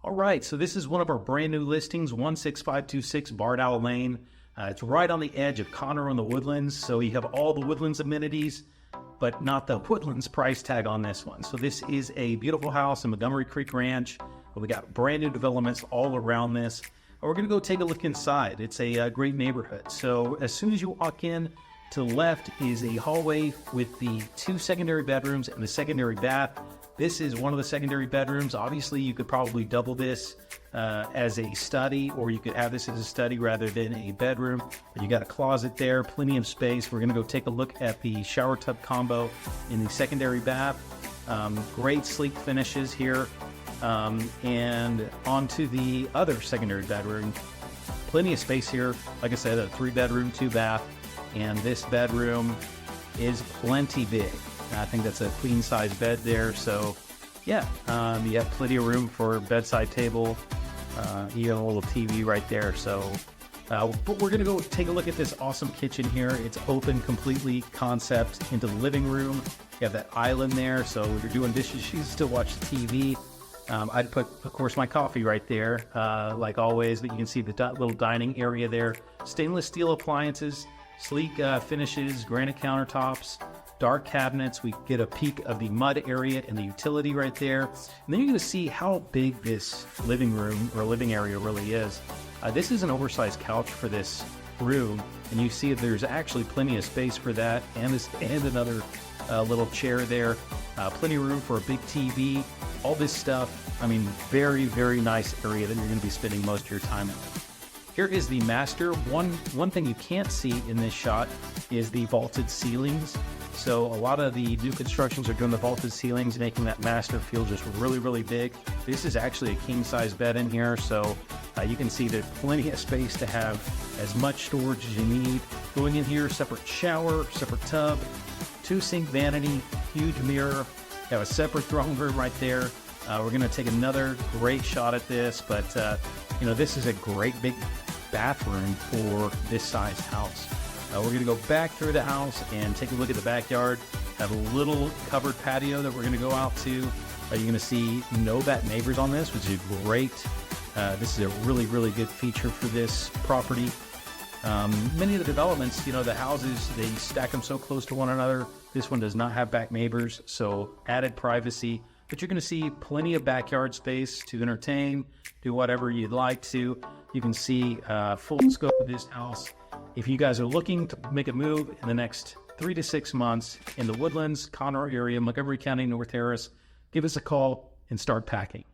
All right, so this is one of our brand new listings, 16526 Bardow Lane. It's right on the edge of Conroe and the Woodlands, so you have all the Woodlands amenities, but not the Woodlands price tag on this one. So this is a beautiful house in Montgomery Creek Ranch. We got brand new developments all around this. We're gonna go take a look inside. It's a great neighborhood. So as soon as you walk in, to the left is a hallway with the 2 secondary bedrooms and the secondary bath. This is one of the secondary bedrooms. Obviously, you could probably double this as a study, or you could have this as a study rather than a bedroom. But you got a closet there, plenty of space. We're gonna go take a look at the shower tub combo in the secondary bath. Great sleek finishes here. And onto the other secondary bedroom. Plenty of space here. Like I said, a 3-bedroom, 2-bath. And this bedroom is plenty big. I think that's a queen size bed there. So yeah, you have plenty of room for bedside table, even a little TV right there. So, but we're gonna go take a look at this awesome kitchen here. It's open completely concept into the living room. You have that island there. So if you're doing dishes, you can still watch the TV. I'd put, of course, my coffee right there, like always, but you can see the little dining area there. Stainless steel appliances, sleek finishes, granite countertops, dark cabinets. We get a peek of the mud area and the utility right there. And then you're going to see how big this living room or living area really is. This is an oversized couch for this room, and you see that there's actually plenty of space for that, and another little chair there. Plenty of room for a big TV. All this stuff. I mean, very, very nice area that you're going to be spending most of your time in. Here is the master. One thing you can't see in this shot is the vaulted ceilings. So a lot of the new constructions are doing the vaulted ceilings, making that master feel just really, really big. This is actually a king-size bed in here, so you can see there's plenty of space to have as much storage as you need. Going in here, separate shower, separate tub, 2-sink vanity, huge mirror. You have a separate throne room right there. We're going to take another great shot at this, but you know, this is a great big bathroom for this size house. We're going to go back through the house and take a look at the backyard. Have a little covered patio that we're going to go out to. You're going to see no bat neighbors on this, which is great. This is a really, really good feature for this property. Many of the developments, you know, the houses, they stack them so close to one another. This one does not have back neighbors, so added privacy. But you're going to see plenty of backyard space to entertain, do whatever you'd like to. You can see full scope of this house. If you guys are looking to make a move in the next 3 to 6 months in the Woodlands, Conroe area, Montgomery County, North Harris, give us a call and start packing.